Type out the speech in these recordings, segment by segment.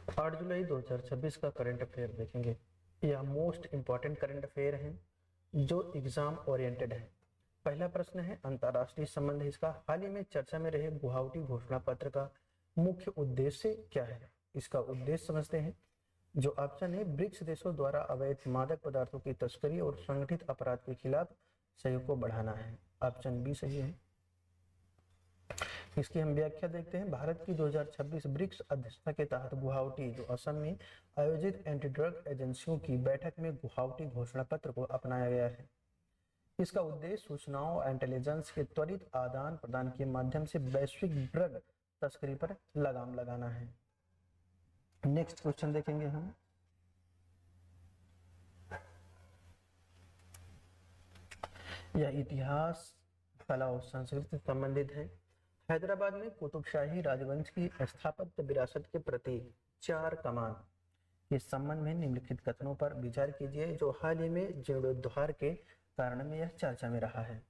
8 जुलाई 2026 का current affair देखेंगे। यह मोस्ट इंपॉर्टेंट करंट अफेयर है जो एग्जाम ओरिएंटेड है। पहला प्रश्न है अंतरराष्ट्रीय संबंध। इसका हाल ही में चर्चा में रहे गुवाहाटी घोषणा पत्र का मुख्य उद्देश्य क्या है? इसका उद्देश्य समझते हैं। जो ऑप्शन है, ब्रिक्स देशों द्वारा अवैध मादक पदार्थों की तस्करी और संगठित अपराध के खिलाफ सहयोग को बढ़ाना है। ऑप्शन बी सही है। इसकी हम व्याख्या देखते हैं। भारत की 2026 ब्रिक्स अध्यक्षता के तहत गुवाहाटी जो असम में आयोजित एंटी ड्रग एजेंसियों की बैठक में गुवाहाटी घोषणा पत्र को अपनाया गया है। इसका उद्देश्य सूचनाओं इंटेलिजेंस के त्वरित आदान प्रदान के माध्यम से वैश्विक ड्रग तस्करी पर लगाम लगाना है। नेक्स्ट क्वेश्चन देखेंगे हम। यह इतिहास, कला और संस्कृति से संबंधित है। हैदराबाद में कुतुबशाही राजवंश की स्थापत्य विरासत के प्रतीक चार कमान के संबंध में निम्नलिखित कथनों पर विचार कीजिए जो हाल ही में जीर्णोद्धार के कारण में यह चर्चा में रहा है।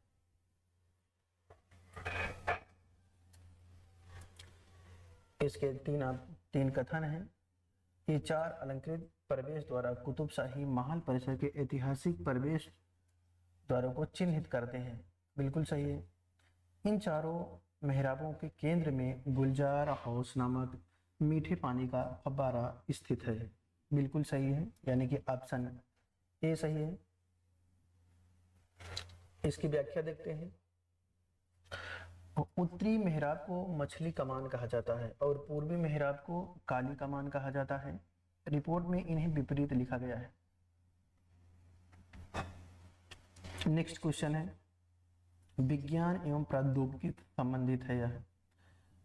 इसके तीन कथन हैं। ये चार अलंकृत प्रवेश द्वारा कुतुबशाही महल परिसर के ऐतिहासिक प्रवेश द्वारों को चिन्हित करते हैं। बिल्कुल सही है। इन चारों मेहराबों के केंद्र में गुलजार हाउस नामक मीठे पानी का फव्वारा स्थित है। बिल्कुल सही है, यानी कि ऑप्शन ए सही है। इसकी व्याख्या देखते हैं। उत्तरी मेहराब को मछली कमान कहा जाता है और पूर्वी मेहराब को काली कमान कहा जाता है। रिपोर्ट में इन्हें विपरीत लिखा गया है। नेक्स्ट क्वेश्चन है विज्ञान एवं प्रौद्योगिकी संबंधित है। यह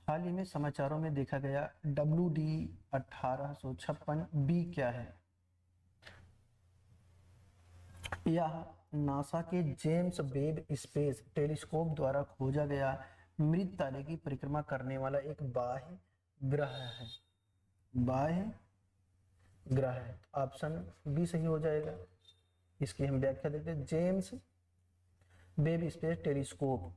हाल ही में समाचारों में देखा गया WD 1856 बी क्या है? यह नासा के जेम्स वेब स्पेस टेलीस्कोप द्वारा खोजा गया मृत तारे की परिक्रमा करने वाला एक बाह्य ग्रह है। बाह्य ग्रह है। ऑप्शन बी सही हो जाएगा। इसकी हम व्याख्या देते हैं। जेम्स वेब स्पेस टेलीस्कोप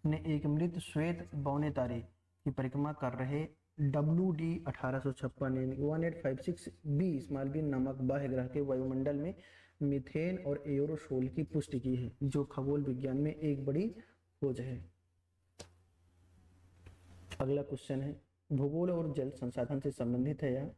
ने एक मृत श्वेत बौने तारे की परिक्रमा कर रहे WD 1856 बी स्मॉल बी नामक बाह्य ग्रह के वायुमंडल में मीथेन और एरोसोल की पुष्टि की है, जो खगोल विज्ञान में एक बड़ी खोज है। अगला क्वेश्चन है भूगोल और जल संसाधन से संबंधित है। यह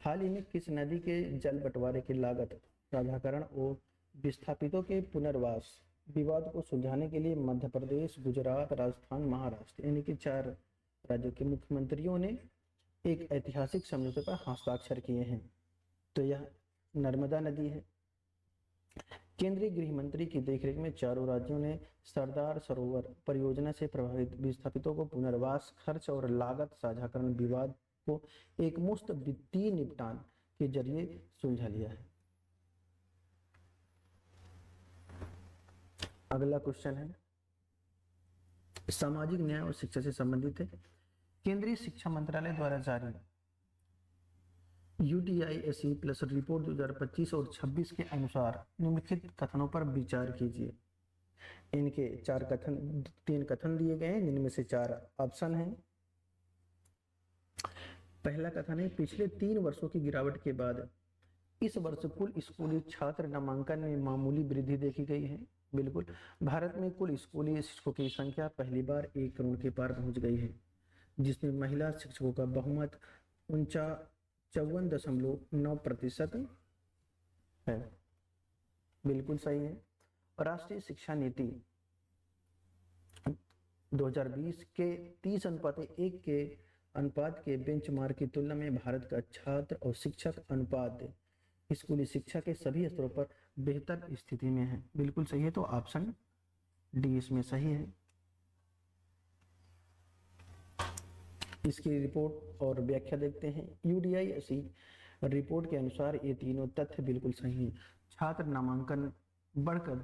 हाल ही में किस नदी के जल बंटवारे की लागत साझाकरण और विस्थापितों के पुनर्वास विवाद को सुलझाने के लिए मध्य प्रदेश, गुजरात, राजस्थान, महाराष्ट्र यानी कि 4 राज्यों के मुख्यमंत्रियों ने एक ऐतिहासिक समझौते पर हस्ताक्षर किए हैं? तो यह नर्मदा नदी है। केंद्रीय गृह मंत्री की देखरेख में चारों राज्यों ने सरदार सरोवर परियोजना से प्रभावित विस्थापितों को पुनर्वास खर्च और लागत साझाकरण विवाद को एक मुश्त वित्तीय निपटान के जरिए सुलझा लिया है। अगला क्वेश्चन है सामाजिक न्याय और शिक्षा से संबंधित है। केंद्रीय शिक्षा मंत्रालय द्वारा जारी UDISE प्लस रिपोर्ट 2025 और 26 के अनुसार निम्नलिखित कथनों पर विचार कीजिए। इनके 3 कथन दिए गए हैं, जिनमें से 4 ऑप्शन हैं। पहला कथन है पिछले 3 वर्षों की गिरावट के बाद इस वर्ष कुल स्कूली छात्र नामांकन में मामूली वृद्धि देखी गई है। बिल्कुल, भारत में कुल स्कूली शिक्षकों की संख्या पहली बार 1 करोड़ के पार पहुंच गई है, जिसमें महिला शिक्षकों का बहुमत 54.9% है। बिल्कुल सही है। राष्ट्रीय शिक्षा नीति 2020 के 30:1 के अनुपात के बेंचमार्क की तुलना में भारत का छात्र और शिक्षक अनुपात स्कूली शिक्षा के सभी स्तरों पर बेहतर स्थिति में है। बिल्कुल सही है। तो ऑप्शन डी इसमें सही है। इसकी रिपोर्ट और व्याख्या देखते हैं। UDISE रिपोर्ट के अनुसार ये तीनों तथ्य बिल्कुल सही है। छात्र नामांकन बढ़कर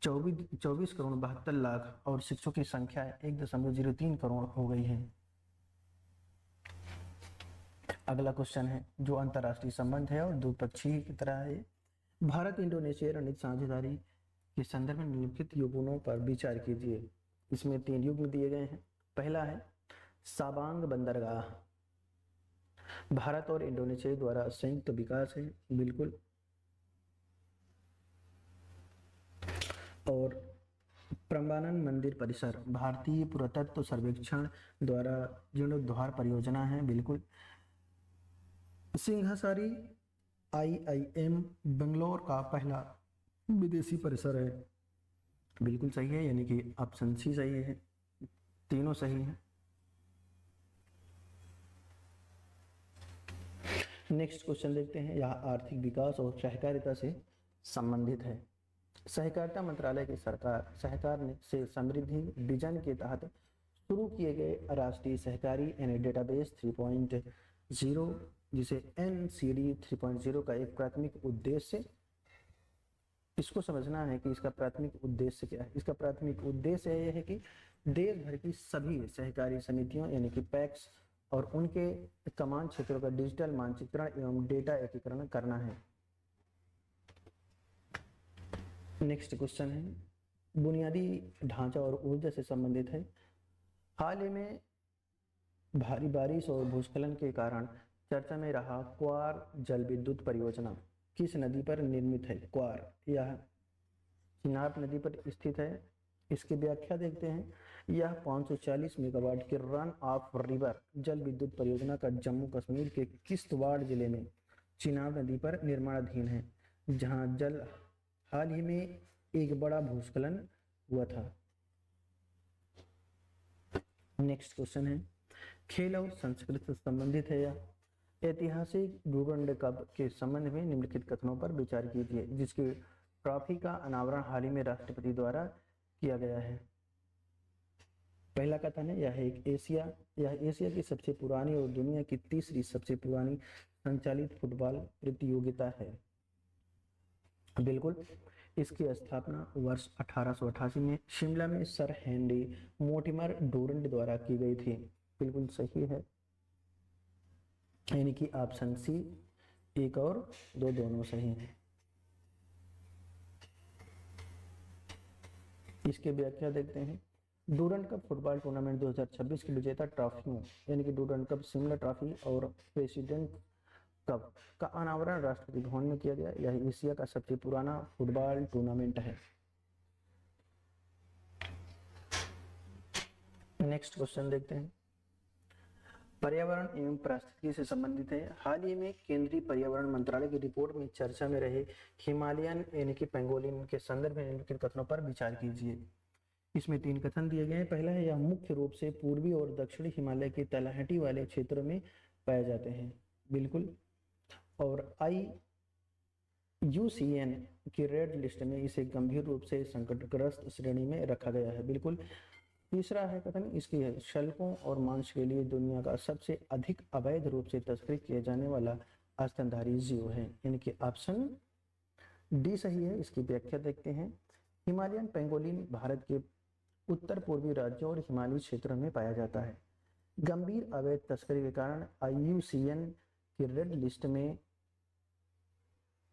24 करोड़ 72 लाख और शिक्षकों की संख्या 1.03 करोड़ हो गई है। अगला क्वेश्चन है जो अंतरराष्ट्रीय संबंध है और द्विपक्षीय की तरह है। भारत इंडोनेशिया रणनीतिक साझेदारी के संदर्भ में निम्नलिखित युग्मों पर विचार कीजिए। इसमें 3 युग्म दिए गए हैं। पहला है साबांग बंदरगाह, भारत और इंडोनेशिया द्वारा संयुक्त विकास है, बिल्कुल। और प्रम्बानन मंदिर परिसर भारतीय पुरातत्व सर्वेक्षण द्वारा जीर्णोद्धार परियोजना है, बिल्कुल। सिंघासारी IIM बेंगलोर का पहला विदेशी परिसर है, बिल्कुल सही है, यानी कि ऑप्शन सी सही है, तीनों सही है। नेक्स्ट क्वेश्चन देखते हैं, यह आर्थिक विकास और सहकारिता से संबंधित है। सहकारिता मंत्रालय की सरकार सहकार से समृद्धि विजन के तहत शुरू किए गए राष्ट्रीय सहकारी यानी डेटाबेस 3.0 जिसे NCD 3.0 का एक प्राथमिक उद्देश्य, इसको समझना है कि इसका प्राथमिक उद्देश्य क्या है। इसका प्राथमिक उद्देश्य यह है कि देश भर की सभी सहकारी समितियों यानी कि पैक्स और उनके कमांड क्षेत्रों का डिजिटल मानचित्रण एवं डेटा एकीकरण करना है। नेक्स्ट क्वेश्चन है बुनियादी ढांचा और ऊर्जा से संबंधित है। हाल ही में भारी बारिश और भूस्खलन के कारण चर्चा में रहा क्वार जल विद्युत परियोजना किस नदी पर निर्मित है? क्वार यह चिनाब नदी पर स्थित है। इसकी व्याख्या देखते हैं। यह 540 मेगावाट की रन ऑफ रिवर जल विद्युत परियोजना का जम्मू कश्मीर के किश्तवाड़ जिले में चिनाब नदी पर निर्माणाधीन है, जहां जल हाल ही में एक बड़ा भूस्खलन हुआ था। नेक्स्ट क्वेश्चन है खेल और संस्कृति से संबंधित है। यह ऐतिहासिक डूरंड कप के संबंध में निम्नलिखित कथनों पर विचार कीजिए, जिसकी ट्रॉफी का अनावरण हाल ही में राष्ट्रपति द्वारा किया गया है। पहला कथन है यह एशिया की सबसे पुरानी और दुनिया की तीसरी सबसे पुरानी संचालित फुटबॉल प्रतियोगिता है, बिल्कुल। इसकी स्थापना वर्ष 1888 में शिमला में सर हेनरी मोटिमर डूरंड द्वारा की गई थी, बिल्कुल सही है, यानी कि ऑप्शन सी 1 और 2 दोनों सही हैं। इसके व्याख्या देखते हैं। डूरंड कप फुटबॉल टूर्नामेंट 2026 की विजेता ट्रॉफियों यानी कि डूरंड कप, शिमला ट्रॉफी और प्रेसिडेंट कप का अनावरण राष्ट्रपति भवन में किया गया। यह एशिया का सबसे पुराना फुटबॉल टूर्नामेंट है। नेक्स्ट क्वेश्चन देखते हैं। पर्यावरण एवं पारिस्थितिकी से संबंधित है। हाल ही में केंद्रीय पर्यावरण मंत्रालय की रिपोर्ट में चर्चा में रहे हिमालयन यानी कि पेंगोलिन के संदर्भ में निम्नलिखित कथनों पर विचार कीजिए। इसमें 3 कथन दिए गए हैं। पहला है यह मुख्य रूप से पूर्वी और दक्षिणी हिमालय की तलहटी वाले क्षेत्रों में पाए जाते हैं, बिल्कुल। और IUCN की रेड लिस्ट में इसे गंभीर रूप से संकटग्रस्त श्रेणी में रखा गया है, बिल्कुल। तीसरा है कथन इसकी है शल्कों और मांस के लिए दुनिया का सबसे अधिक अवैध रूप से तस्करी किया जाने वाला स्तनधारी जीव है, यानी कि ऑप्शन डी सही है। इसकी व्याख्या देखते हैं। हिमालयन पेंगोलिन भारत के उत्तर पूर्वी राज्यों और हिमालयी क्षेत्रों में पाया जाता है। गंभीर अवैध तस्करी के कारण IUCN की रेड लिस्ट में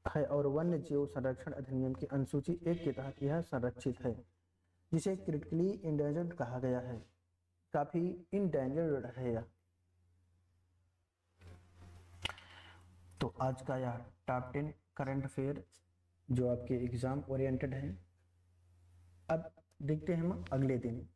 है और वन्य जीव संरक्षण अधिनियम की अनुसूची 1 के तहत यह संरक्षित है, जिसे क्रिटिकली इंडेंजर्ड कहा गया है। काफी इंडेंजर्ड है यह। तो आज का यह टॉप 10 करंट अफेयर जो आपके एग्जाम ओरिएंटेड है। अब देखते हैं हम अगले दिन